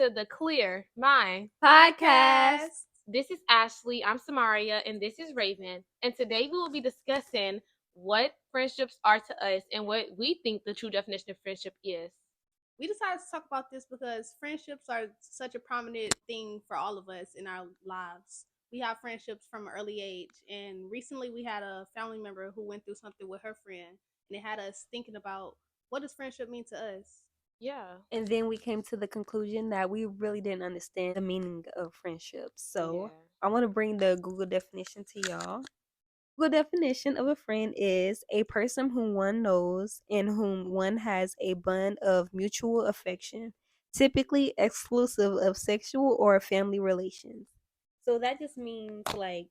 to the Clear Mind Podcast. This is Ashley, I'm Samaria, and this is Raven. And today we will be discussing what friendships are to us and what we think the true definition of friendship is. We decided to talk about this because friendships are such a prominent thing for all of us in our lives. We have friendships from an early age, and recently we had a family member who went through something with her friend, and it had us thinking about what does friendship mean to us? Yeah. And then we came to the conclusion that we really didn't understand the meaning of friendship. So Yeah. I want to bring the Google definition to y'all. Google definition of a friend is a person whom one knows and whom one has a bond of mutual affection, typically exclusive of sexual or family relations. So that just means like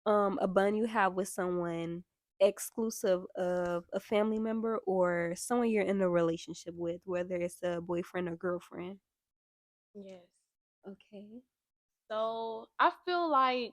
a bond you have with someone exclusive of a family member or someone you're in a relationship with, whether it's a boyfriend or girlfriend. Yes. Okay. So I feel like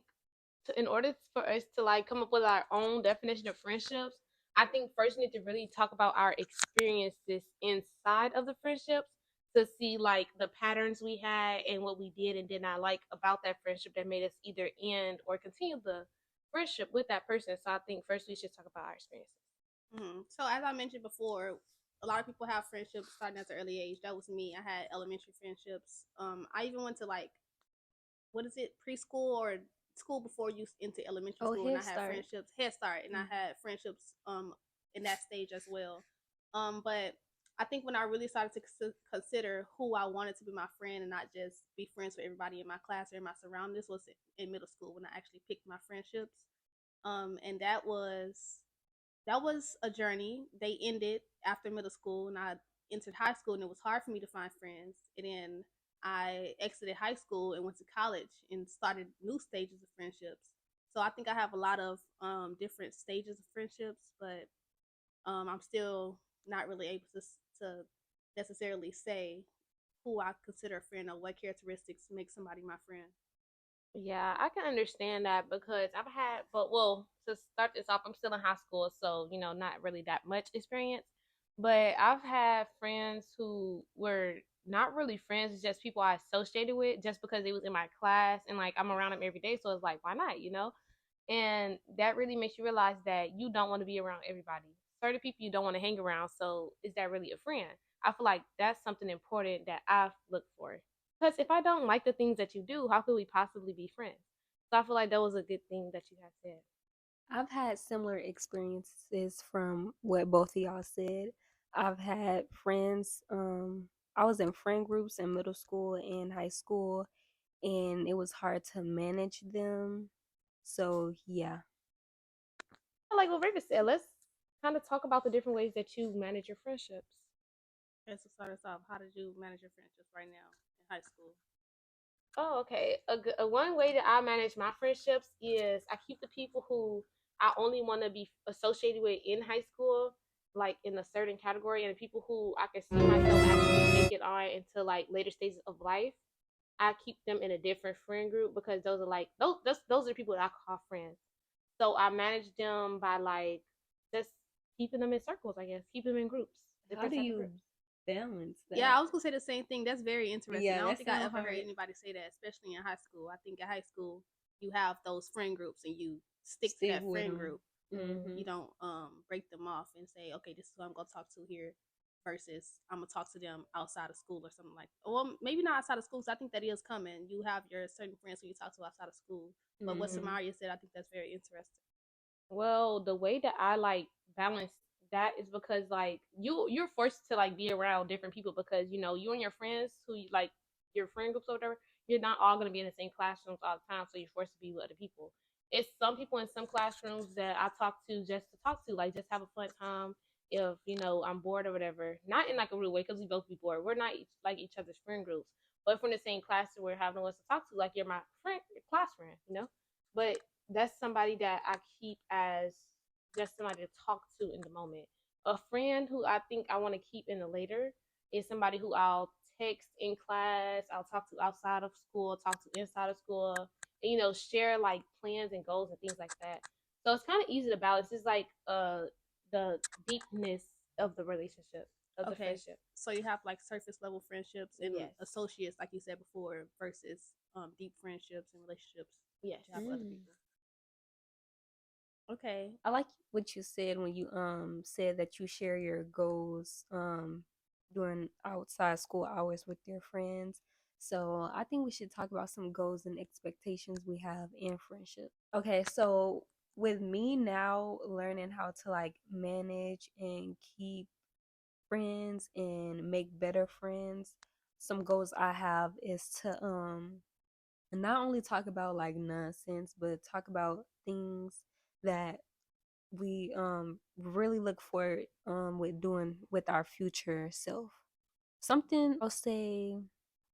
in order for us to like come up with our own definition of friendships, I think first we need to really talk about our experiences inside of the friendships to see like the patterns we had and what we did and did not like about that friendship that made us either end or continue the friendship with that person. So I think first we should talk about our experiences. So as I mentioned before, a lot of people have friendships starting at an early age. That was me. I had elementary friendships. I even went to like what is it, preschool or school before you into elementary Oh, school, and I Head had Start. friendships, Head Start, and I had friendships in that stage as well. But I think when I really started to consider who I wanted to be my friend and not just be friends with everybody in my class or in my surroundings was in middle school when I actually picked my friendships. And that was a journey. They ended after middle school, and I entered high school, and it was hard for me to find friends. And then I exited high school and went to college and started new stages of friendships. So I think I have a lot of different stages of friendships, but I'm still not really able to necessarily say who I consider a friend or what characteristics make somebody my friend. Yeah, I can understand that because I've had, but well, to start this off, I'm still in high school, so not really that much experience. But I've had friends who were not really friends, it's just people I associated with just because they was in my class and like I'm around them every day, so it's like, why not? And that really makes you realize that you don't want to be around everybody. Certain people you don't want to hang around, so is that really a friend? I feel like that's something important that I've looked for. Because if I don't like the things that you do, how could we possibly be friends? So I feel like that was a good thing that you have said. I've had similar experiences from what both of y'all said. I've had friends, I was in friend groups in middle school and high school, and it was hard to manage them. So, yeah. Like what Raven said, let's kind of talk about the different ways that you manage your friendships. And to start us off, how did you manage your friendships right now in high school? Oh, okay. One way that I manage my friendships is I keep the people who I only want to be associated with in high school, like in a certain category, and the people who I can see myself actually make it on into like later stages of life. I keep them in a different friend group because those are like those are the people that I call friends. So I manage them by like just keeping them in circles, I guess, keeping them in groups, How different do type of you groups. balance Yeah, I that? was gonna say the same thing. That's very interesting. Yeah, I don't that think I sounds ever heard hard. anybody say that, especially in high school. I think in high school you have those friend groups and you stick to Stick that with friend them. group. Mm-hmm. You don't break them off and say, okay, this is who I'm gonna talk to here versus I'm gonna talk to them outside of school or something like that. Well, maybe not outside of school, so I think that is coming. You have your certain friends who you talk to outside of school. But what Mm-hmm. Samaria said, I think that's very interesting. Well, the way that I like balance that is because like you're forced to like be around different people because you and your friends who like your friend groups or whatever, you're not all gonna be in the same classrooms all the time, so you're forced to be with other people. It's some people in some classrooms that I talk to just to talk to, like just have a fun time. If I'm bored or whatever, not in like a rude way because we both be bored. We're not like each other's friend groups, but if we're in the same class and we're having no one to talk to, like you're my friend, your class friend. But that's somebody that I keep as just somebody to talk to in the moment. A friend who I think I want to keep in the later is somebody who I'll text in class, I'll talk to outside of school, talk to inside of school, and share like plans and goals and things like that. So it's kind of easy to balance. It's like the deepness of the relationship. of the Okay, friendship. so you have like surface level friendships and Yes. associates, like you said before, versus deep friendships and relationships Yes. that you have with other Mm. people. Okay. I like what you said when you said that you share your goals during outside school hours with your friends. So I think we should talk about some goals and expectations we have in friendship. Okay, so with me now learning how to like manage and keep friends and make better friends, some goals I have is to not only talk about like nonsense, but talk about things that we really look forward with doing with our future self. Something I'll say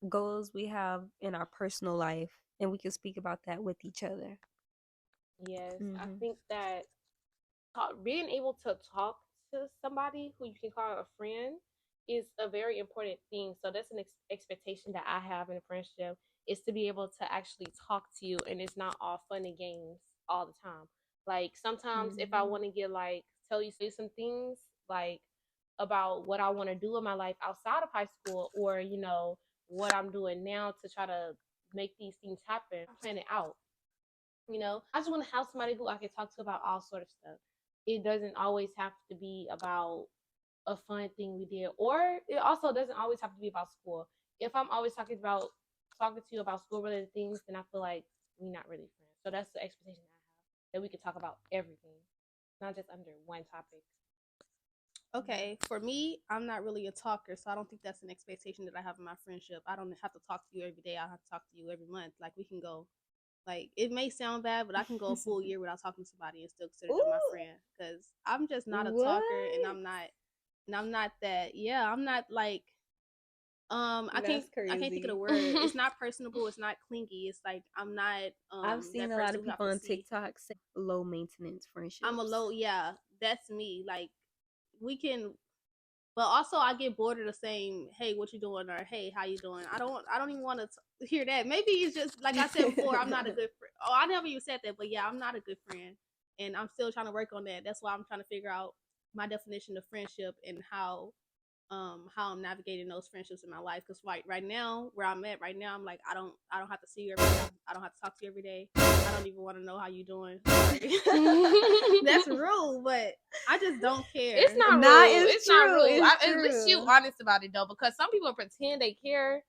goals we have in our personal life, and we can speak about that with each other. Yes. I Hmm. think that being able to talk to somebody who you can call a friend is a very important thing. So that's an expectation that I have in a friendship, is to be able to actually talk to you, and it's not all fun and games all the time. Like sometimes if I Hmm. want to get like tell you some things like about what I want to do in my life outside of high school, or what I'm doing now to try to make these things happen, plan it out. I just want to have somebody who I can talk to about all sort of stuff. It doesn't always have to be about a fun thing we did, or it also doesn't always have to be about school. If I'm always talking to you about school related things, then I feel like we're not really friends. So that's the expectation that I have, that we can talk about everything, not just under one topic. Okay, for me, I'm not really a talker, so I don't think that's an expectation that I have in my friendship. I don't have to talk to you every day. I have to talk to you every month. Like we can go, like it may sound bad, but I can go a full year without talking to somebody and still consider them my Ooh, friend. Because I'm just not a talker, and what? I'm not that. Yeah, I'm not like That's I can't think of the crazy. word. It's not personable. It's not clingy. It's like I'm not I've that seen a lot person of who have people to on see. TikTok say low maintenance I'm a friendships. low. Yeah, that's me. Like we can, but also I get bored of the same, hey, what you doing, or hey, how you doing. I don't even want to hear that. Maybe it's just like I said before, I'm not a good friend. Oh, I never even said that, but yeah, I'm not a good friend, and I'm still trying to work on that. That's why I'm trying to figure out my definition of friendship and how I'm navigating those friendships in my life. Because right now, where I'm at right now, I'm like I don't have to see you every day. I don't have to talk to you every day. I don't even want to know how you doing. Sorry, that's rude, but I just don't It's care. not Nah, rude. it's It's not true. rude. It's At least you true. honest about it though, because some people pretend they care and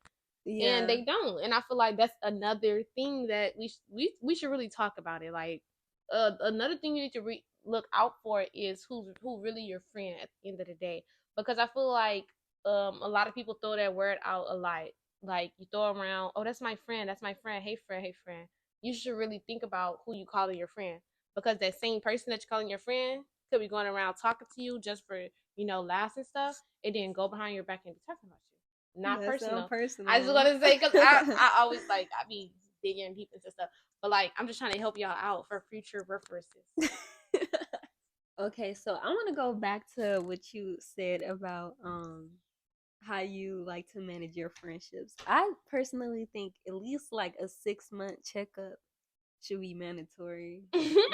Yeah. they don't. And I feel like that's another thing that we should really talk about it. Like, another thing you need to look out for is who really your friend at the end of the day, because I feel like a lot of people throw that word out a lot. Like you throw around, oh, that's my friend, hey friend, hey friend. You should really think about who you calling your friend, because that same person that you're calling your friend could be going around talking to you just for laughs and stuff, and then go behind your back and be talking about you. Not That sounds personal. I just personal. want to say, because I always like I be digging deep into stuff, but like I'm just trying to help y'all out for future references. Okay, so I want to go back to what you said about how you like to manage your friendships. I personally think at least like a 6 month checkup should be mandatory.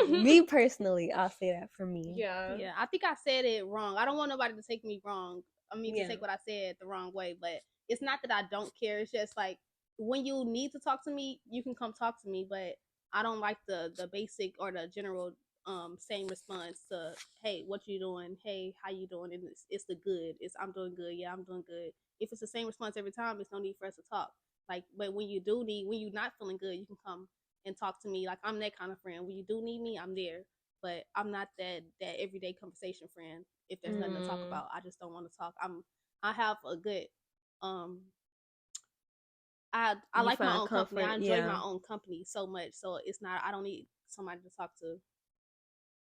Me personally, I'll say that for me. Yeah. Yeah, I think I said it wrong. I don't want nobody to take me wrong. I mean, to Yeah. take what I said the wrong way, but it's not that I don't care. It's just like when you need to talk to me, you can come talk to me, but I don't like the basic or the general same response to, hey, what you doing? Hey, how you doing? And it's the good. It's I'm doing good. Yeah, I'm doing good. If it's the same response every time, there's no need for us to talk. Like, but when you're not feeling good, you can come and talk to me. Like I'm that kind of friend. When you do need me, I'm there, but I'm not that everyday conversation friend. If there's nothing to talk Mm. about, I just don't want to talk. I have a good um I You like my find own company. I comfort. enjoy Yeah. my own company so much. So it's not I don't need somebody to talk to.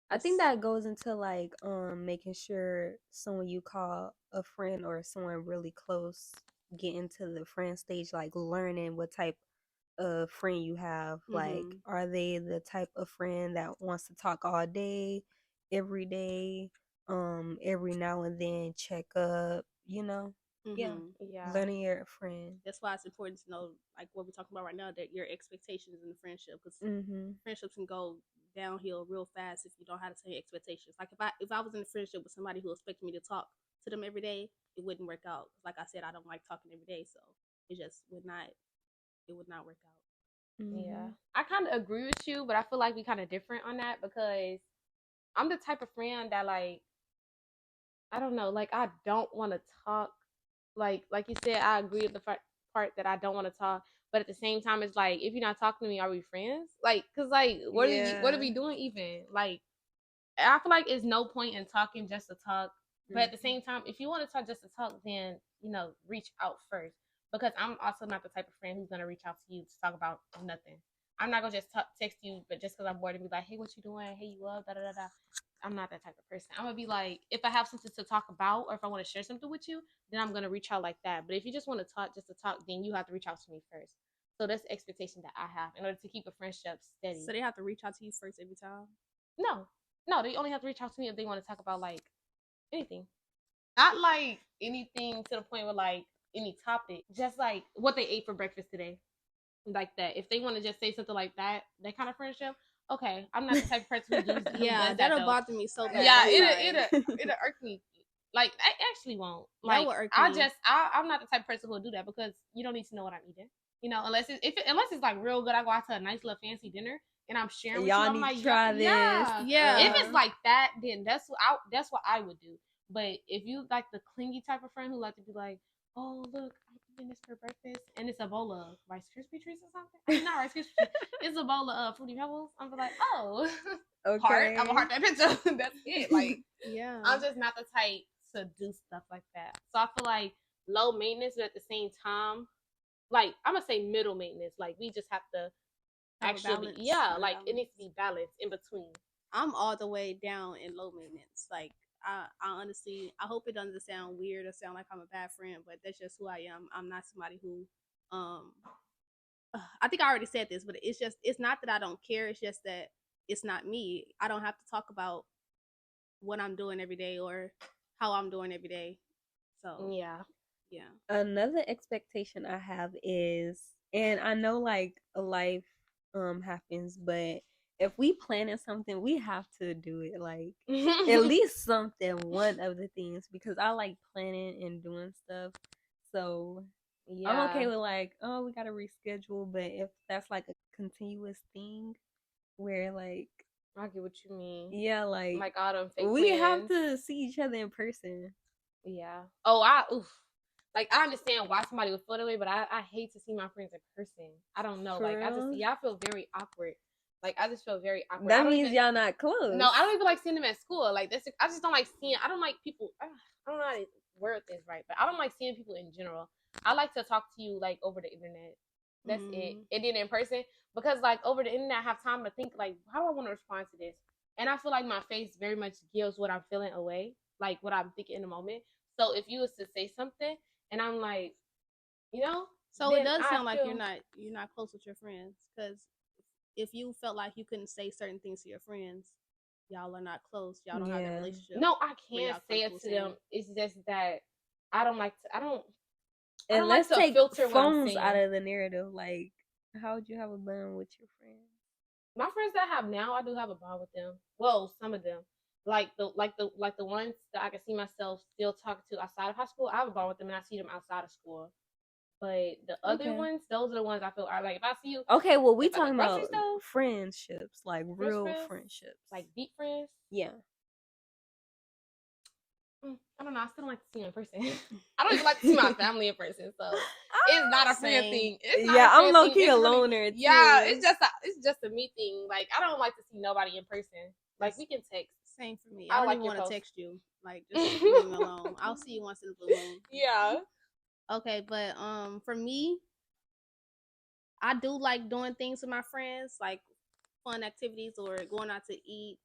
I think It's that goes into like making sure someone you call a friend or someone really close get into the friend stage, like learning what type of friend you have. Like, mhm. are they the type of friend that wants to talk all day, every day, every now and then check up, you know? Yeah. Mhm. Yeah. Learning your friend. That's why it's important to know like what we're talking about right now, that your expectations in the friendship, because Mhm. friendships can go downhill real fast if you don't have the same expectations. Like if I was in a friendship with somebody who expected me to talk to them every day, it wouldn't work out. Like I said, I don't like talking every day, so it just would not work out. Yeah, Mhm. I kind of agree with you, but I feel like we kind of different on that because I'm the type of friend that like I don't know, like I don't want to talk. Like you said, I agree with the part that I don't want to talk, but at the same time, it's like if you're not talking to me, are we friends? Like, cause like what are Yeah. we doing even? Like, I feel like it's no point in talking just to talk. But at the same time, if you want to talk just to talk, then reach out first. Because I'm also not the type of friend who's gonna reach out to you to talk about nothing. I'm not gonna just text you, but just because I'm bored and be like, hey, what you doing? Hey, you up? Da da da da. I'm not that type of person. I'm gonna be like, if I have something to talk about or if I want to share something with you, then I'm gonna reach out like that. But if you just want to talk just to talk, then you have to reach out to me first. So that's the expectation that I have in order to keep a friendship steady. So they have to reach out to you first every time. No, no, they only have to reach out to me if they want to talk about like anything. Not like anything to the point where like any topic, just like what they ate for breakfast today, like that. If they want to just say something like that kind of friendship, okay. I'm not the type of person who Yeah, does that that'll though. bother me so bad. Yeah, I'm sorry. it'll irk me. Like I actually won't. That Like will irk me. I'm not the type of person who will do that because you don't need to know what I'm eating. Unless it's like real good, I go out to a nice little fancy dinner and I'm sharing with you. Y'all I'm need like, to yeah, try this. yeah. If Yeah. it's like that, then that's what I would do. But if you like the clingy type of friend who like to be like, oh look, I'm eating this for breakfast and it's a bowl of Rice Krispie treats or something. I mean, not Rice Krispie treats. It's a bowl of Fruity Pebbles. I'm like, oh, heart. I'm a Okay. heart that picture. That's it. Like Yeah. I'm just not the type to do stuff like that. So I feel like low maintenance, but at the same time, like I'm gonna say middle maintenance. Like we just have to Have a actually, balance. yeah, Find a like it balance. needs to be balanced in between. I'm all the way down in low maintenance. Like I honestly, I hope it doesn't sound weird or sound like I'm a bad friend, but that's just who I am. I'm not somebody who, um, I think I already said this, but it's not that I don't care. It's just that it's not me. I don't have to talk about what I'm doing every day or how I'm doing every day. So Yeah. yeah. Another expectation I have is, and I know like life happens, but if we planning something, we have to do it. Like at least something, one of the things, because I like planning and doing stuff. So I'm okay Yeah. with like, oh, we gotta reschedule, but if that's like a continuous thing where like, I get what you mean. yeah, like Like all them fake we have plans. to see each other in person. Yeah. Oh, I oof. Like I understand why somebody would feel that way, but I hate to see my friends in person. I don't know. For Like real. I feel very awkward. Like I just feel very awkward. I That don't means even y'all not no, close. I don't even like seeing them at school. Like this, I just don't like seeing. I don't like people. I don't know how to word this right, but I don't like seeing people in general. I like to talk to you like over the internet. That's it, Mm. and then in person because like over the internet, I have time to think like, how do I want to respond to this? And I feel like my face very much gives what I'm feeling away, like what I'm thinking in the moment. So if you was to say something, and I'm like, So it then does I sound like feel you're not close with your friends because if you felt like you couldn't say certain things to your friends, y'all are not close. Y'all don't have that Yeah. relationship no, I where can't y'all say it comfortable to them. saying. It's just that I don't like to. I And don't like let's to take filter what I'm phones out saying. of the narrative. Like, how would you have a bond with your friends? My friends that I have now, I do have a bond with them. Well, some of them, like the ones that I can see myself still talking to outside of high school. I have a bond with them, and I see them outside of school. But the other Okay. ones, those are the ones I feel are like if I see you, Okay, well, we if at the talking grocery about store, friendships, like real real friends, friendships. like deep friends. Yeah. I don't know. I still don't like to see you in person. I don't even like to see my family in person, so it's not a friend Same. thing. It's not Yeah, a I'm friend low thing. key a It's really loner yeah. too. It's just a me thing. Like I don't like to see nobody in person. Like That's we can text. same for me. I I don't like even your want to post. text you. Like just leave me alone. I'll see you once in the blue moon. Yeah. Okay, but for me, I do like doing things with my friends, like fun activities or going out to eat.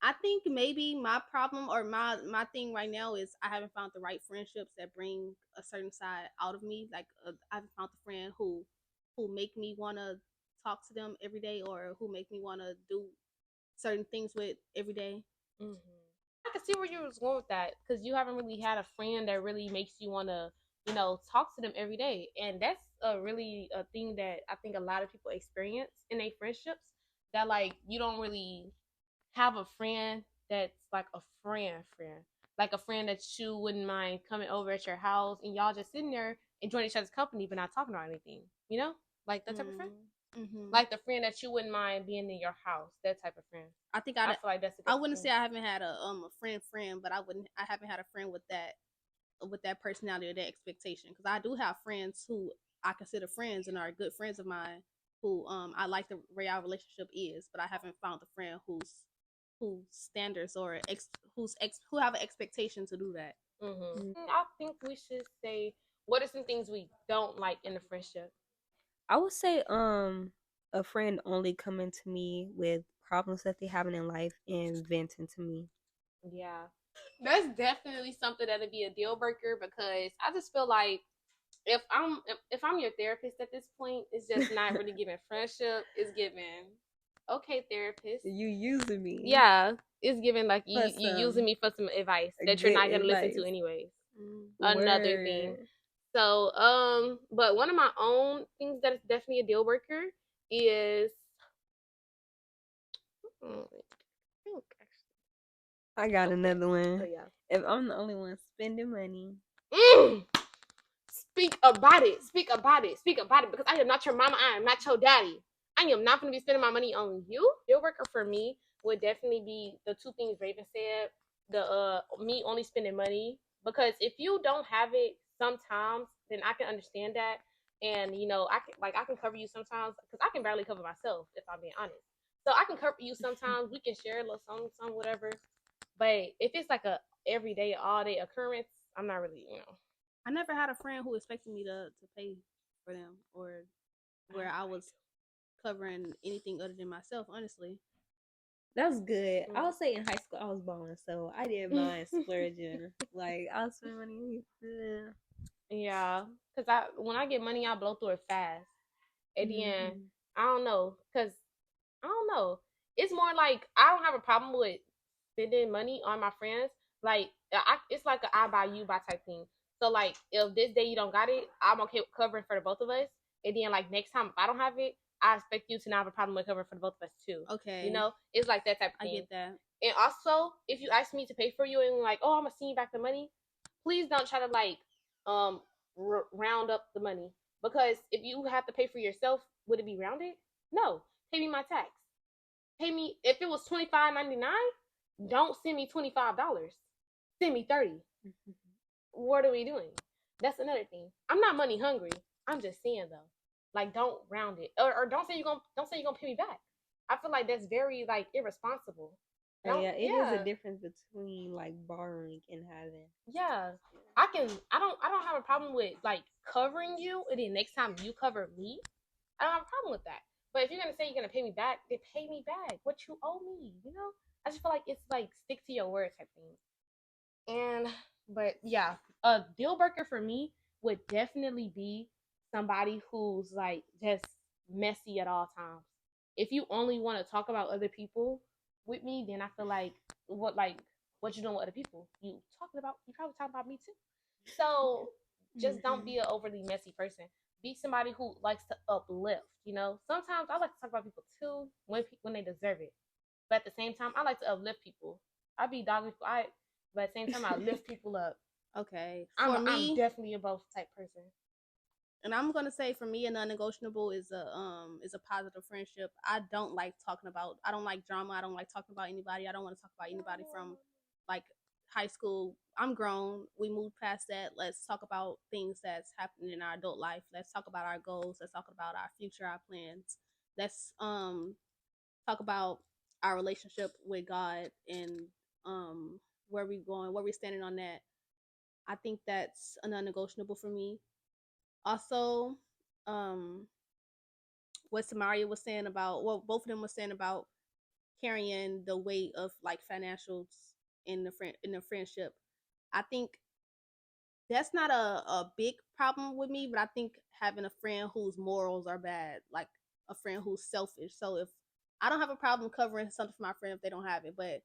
I think maybe my problem or my thing right now is I haven't found the right friendships that bring a certain side out of me. Like I haven't found the friend who make me want to talk to them every day or who make me want to do certain things with every day. Hmm. I can see where you was going with that because you haven't really had a friend that really makes you want to, talk to them every day, and that's a thing that I think a lot of people experience in their friendships. That like you don't really have a friend that's like a friend. like a friend that you wouldn't mind coming over at your house and y'all just sitting there enjoying each other's company but not talking about anything. You know, like that type of friend. Mm-hmm. Like the friend that you wouldn't mind being in your house. That type of friend. I think I feel like that's a good I wouldn't say friend. I haven't had a friend, but I haven't had a friend with that personality or that expectation, because I do have friends who I consider friends and are good friends of mine who I like the way our relationship is, but I haven't found a friend whose standards or who have an expectation to do that. I think we should say what are some things we don't like in the friendship. I would say a friend only coming to me with problems that they having in life and venting to me. Yeah, that's definitely something that'd be a deal breaker because I just feel like if I'm your therapist at this point, it's just not really giving friendship. It's giving okay therapist. You using me. Yeah, it's giving like For you some using me for some advice that you're good not gonna listen to advice. anyways. Another thing. Word. So but one of my own things that is definitely a deal breaker is mm, I got okay. another So one. yeah. If I'm the only one spending money. Mm, speak about it. Speak about it. Speak about it because I am not your mama. I am not your daddy. I am not going to be spending my money on you. Deal breaker for me would definitely be the two things Raven said. The me only spending money because if you don't have it sometimes, then I can understand that. And you know, I can cover you sometimes because I can barely cover myself if I'm being honest. So I can cover you sometimes. We can share a little some whatever. But if it's like a everyday, all day occurrence, I'm not really, you know. I never had a friend who expected me to pay for them, or where I was covering anything other than myself, honestly. That's good. I would say in high school I was balling, so I didn't mind splurging. Like I'll spend money. Yeah, cause when I get money, I blow through it fast. At the end, I don't know, cause I don't know. It's more like I don't have a problem with spending money on my friends. Like it's like a I buy you buy type thing. So like if this day you don't got it, I'm okay with covering for the both of us. And then like next time if I don't have it, I expect you to not have a problem with covering for the both of us too. Okay. You know, it's like that type of thing. I get that. And also, if you ask me to pay for you and like, oh, I'm gonna send you back the money, please don't try to like um round up the money because if you have to pay for yourself, would it be rounded? No, pay me my tax. Pay me if it was $25.99. Don't send me $25. Send me 30. What are we doing? That's another thing. I'm not money hungry. I'm just saying though, like don't round it or don't say you're gonna pay me back. I feel like that's very like irresponsible. Oh yeah, it is a difference between like borrowing and having. Yeah, I don't have a problem with like covering you, and then next time you cover me, I don't have a problem with that. But if you're gonna say you're gonna pay me back, then pay me back what you owe me. You know, I just feel like it's like stick to your word type thing. And but yeah, a deal breaker for me would definitely be somebody who's like just messy at all times. If you only want to talk about other people with me, then I feel like what you doing with other people? You probably talking about me too. So just don't be an overly messy person. Be somebody who likes to uplift. You know, sometimes I like to talk about people too when they deserve it. But at the same time, I like to uplift people. I be dogging. But at the same time, I lift people up. Okay. I'm definitely a both type person. And I'm gonna say for me, a non-negotiable is a positive friendship. I don't like talking about. I don't like drama. I don't like talking about anybody. I don't want to talk about anybody from like high school. I'm grown. We moved past that. Let's talk about things that's happening in our adult life. Let's talk about our goals. Let's talk about our future, our plans. Let's talk about our relationship with God and where we going, where we standing on that. I think that's a non-negotiable for me. Also, um, what Samaria was saying about, well, both of them were saying about carrying the weight of like financials in the friendship. I think that's not a big problem with me, but I think having a friend whose morals are bad, like a friend who's selfish. So if I don't have a problem covering something for my friend if they don't have it, but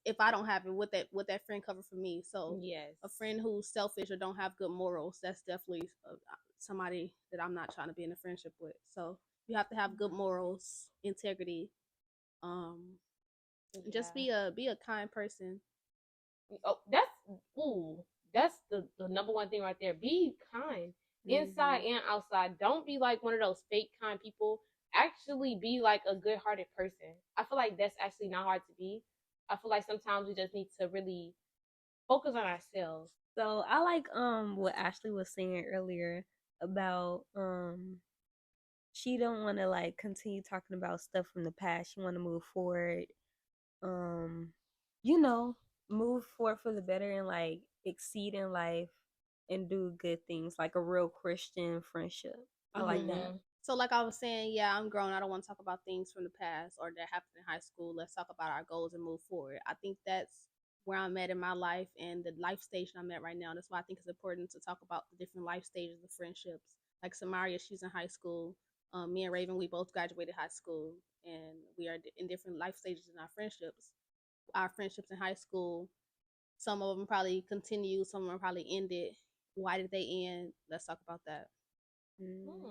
if I don't have it, what that friend cover for me. So yes, a friend who's selfish or don't have good morals, that's definitely somebody that I'm not trying to be in a friendship with. So you have to have good morals, integrity, um, just be a kind person. Oh, ooh, that's the number one thing right there. Be kind inside Mm-hmm. and outside. Don't be like one of those fake kind people. Actually, be like a good hearted person. I feel like that's actually not hard to be. I feel like sometimes we just need to really focus on ourselves. So I like what Ashley was saying earlier about she don't want to like continue talking about stuff from the past. She want to move forward. Um, you know, move forward for the better and like exceed in life and do good things like a real Christian friendship. I like Mm-hmm. that. Mhm. So, like I was saying, yeah, I'm grown. I don't want to talk about things from the past or that happened in high school. Let's talk about our goals and move forward. I think that's where I'm at in my life and the life station I'm at right now. That's why I think it's important to talk about the different life stages of friendships. Like Samaria, she's in high school. Me and Raven, we both graduated high school, and we are in different life stages in our friendships. Our friendships in high school, some of them probably continue, some of them probably ended. Why did they end? Let's talk about that. Mm.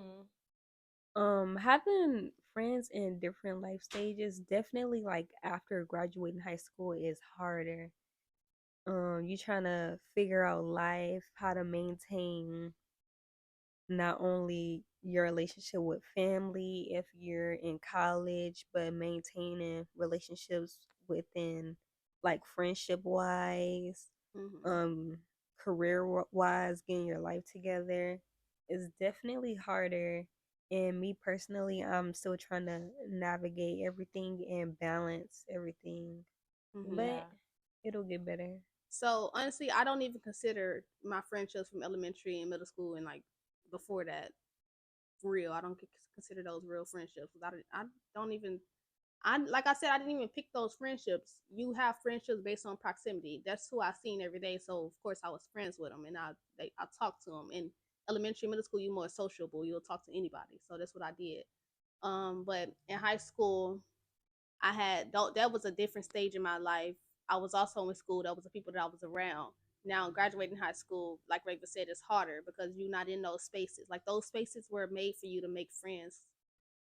Hmm. Having friends in different life stages definitely like after graduating high school is harder. You trying to figure out life, how to maintain not only your relationship with family if you're in college, but maintaining relationships within like friendship wise, Mm-hmm. um, career wise, getting your life together is definitely harder. And me personally, I'm still trying to navigate everything and balance everything, Mm-hmm. but Yeah. it'll get better. So honestly, I don't even consider my friendships from elementary and middle school and like before that real. I don't consider those real friendships. I don't even. I like I said, I didn't even pick those friendships. You have friendships based on proximity. That's who I seen every day. So of course I was friends with them, and I talked to them. In elementary, middle school, you more sociable. You'll talk to anybody. So that's what I did. But in high school, I had that was a different stage in my life. I was also in school. That was the people that I was around. Now graduating high school, like Raven said, is harder because you're not in those spaces. Like those spaces were made for you to make friends.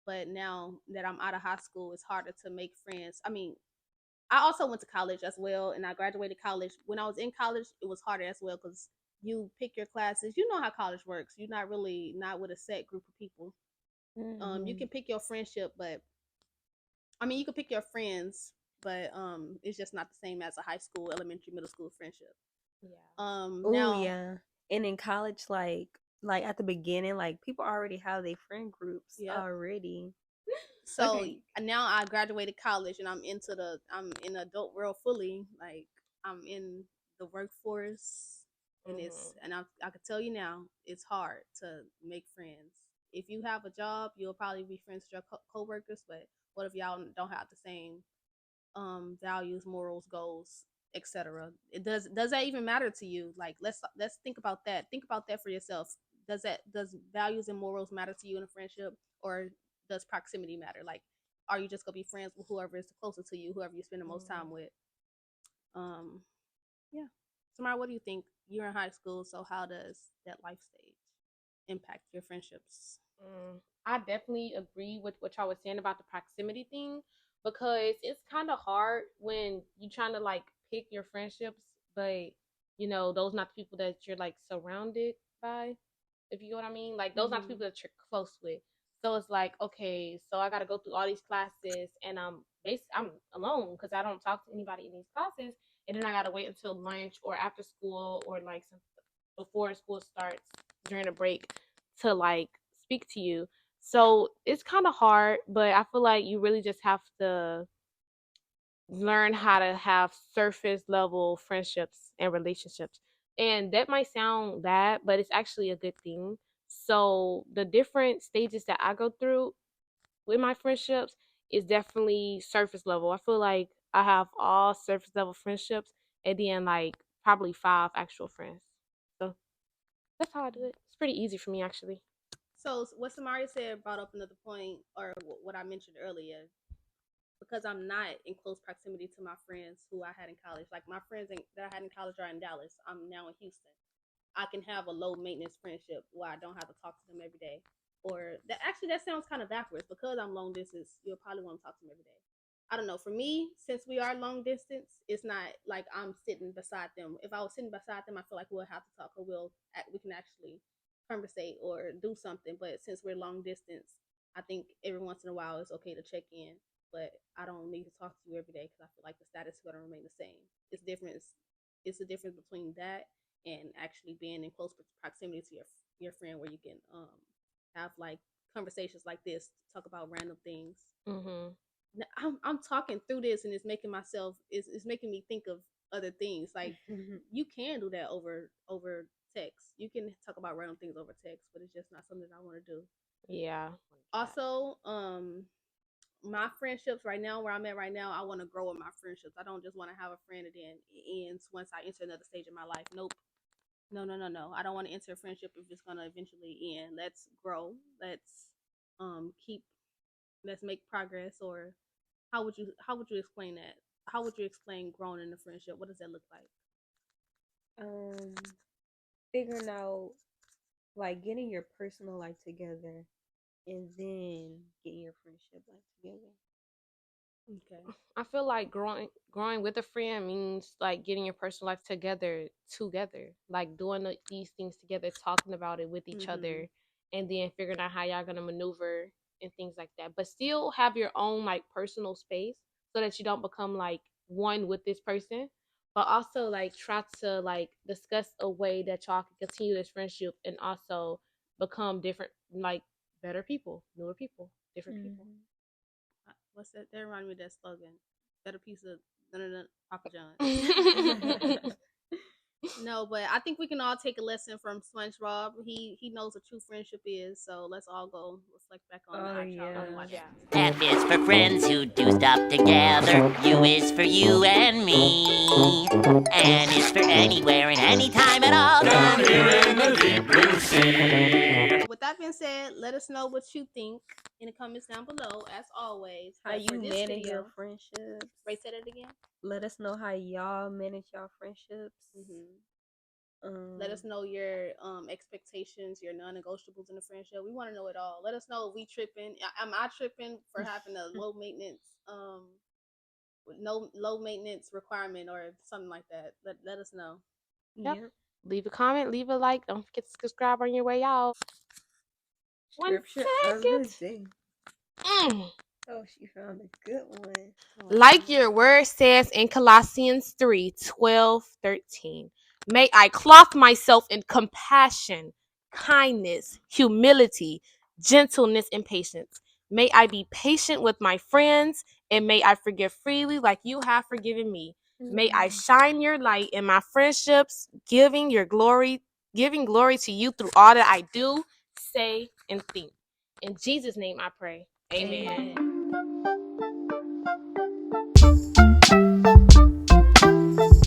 But now that I'm out of high school, it's harder to make friends. I mean, I also went to college as well, and I graduated college. When I was in college, it was harder as well because you pick your classes. You know how college works. You're not really not with a set group of people. You Hmm. can pick your friendship, but I mean, you can pick your friends, but it's just not the same as a high school, elementary, middle school friendship. Yeah. Oh Now, yeah. And in college, like at the beginning, like people already have their friend groups yep. already. So Okay. now I graduated college and I'm in the adult world fully. Like I'm in the workforce, and Mhm. I could tell you now, it's hard to make friends. If you have a job, you'll probably be friends with your coworkers. But what if y'all don't have the same values, morals, goals, etc.? It does that even matter to you? Like let's think about that. Think about that for yourself. Does values and morals matter to you in a friendship, or does proximity matter? Like, are you just gonna be friends with whoever is closer to you, whoever you spend the most time Mhm. with? Um, yeah. Samara, what do you think? You're in high school, so how does that life stage impact your friendships? I definitely agree with what y'all was saying about the proximity thing because it's kind of hard when you trying to like pick your friendships, but those not the people that you're like surrounded by. If you know what I mean, like those not the Mm-hmm. people that you're close with. So it's like, okay, so I got to go through all these classes, and I'm alone because I don't talk to anybody in these classes, and then I got to wait until lunch or after school or like before school starts during a break to like speak to you. So it's kind of hard, but I feel like you really just have to learn how to have surface level friendships and relationships. And that might sound bad, but it's actually a good thing. So the different stages that I go through with my friendships is definitely surface level. I feel like I have all surface level friendships and then like probably five actual friends. So that's how I do it. It's pretty easy for me actually. So what Samari said brought up another point, or what I mentioned earlier, because I'm not in close proximity to my friends who I had in college. Like my friends that I had in college are in Dallas. I'm now in Houston. I can have a low maintenance friendship where I don't have to talk to them every day. Or that sounds kind of backwards because I'm long distance. You'll probably want to talk to them every day. I don't know. For me, since we are long distance, it's not like I'm sitting beside them. If I was sitting beside them, I feel like we'll have to talk, or we can actually conversate or do something. But since we're long distance, I think every once in a while it's okay to check in. But I don't need to talk to you every day because I feel like the status is going to remain the same. It's different. It's a difference between that and actually being in close proximity to your friend, where you can have like conversations like this, talk about random things. Mm-hmm. I'm talking through this, and it's making me think of other things. Like, you can do that over text. You can talk about random things over text, but it's just not something I want to do. Yeah. Also, my friendships right now, where I'm at right now, I want to grow with my friendships. I don't just want to have a friend and then it ends once I enter another stage of my life. Nope. No, no, no, no. I don't want to enter a friendship if it's gonna eventually end. Let's grow. Keep let's make progress. Or how would you explain that? How would you explain growing in a friendship? What does that look like? um Figuring out, like, getting your personal life together and then getting your friendship life together. Okay. I feel like growing with a friend means like getting your personal life together, like doing these things together, talking about it with each Mhm. other, and then figuring out how y'all gonna maneuver and things like that. But still have your own like personal space so that you don't become like one with this person. But also like try to like discuss a way that y'all can continue this friendship and also become different, like better people, newer people, different people. Mhm. What's that? That reminded me of that slogan. Better piece of Papa John's. No, but I think we can all take a lesson from SpongeBob. He knows what true friendship is. So let's all go reflect back on Oh our childhood and yeah. watch. Yeah. F is for friends who do stuff together. U is for you and me. N is for anywhere and anytime at all. Down here in the deep blue sea. With that being said, let us know what you think in the comments down below, as always. How But for you this manage your video, friendships. Ray, said it again. Let us know how y'all manage y'all friendships. Let us know your expectations, your non-negotiables in the friendship. We want to know it all. Let us know if we tripping. Am I tripping for having a low maintenance with no low maintenance requirement or something like that? Let us know. Yep. Yep. Leave a comment, leave a like. Don't forget to subscribe on your way out. One Scripture of the second. day. Mm. Oh, she found a good one. Like your word says in Colossians 3:12-13. May I clothe myself in compassion, kindness, humility, gentleness, and patience. May I be patient with my friends, and may I forgive freely like you have forgiven me. May I shine your light in my friendships, giving glory to you through all that I do, say, and think. In Jesus' name I pray. Amen. Amen.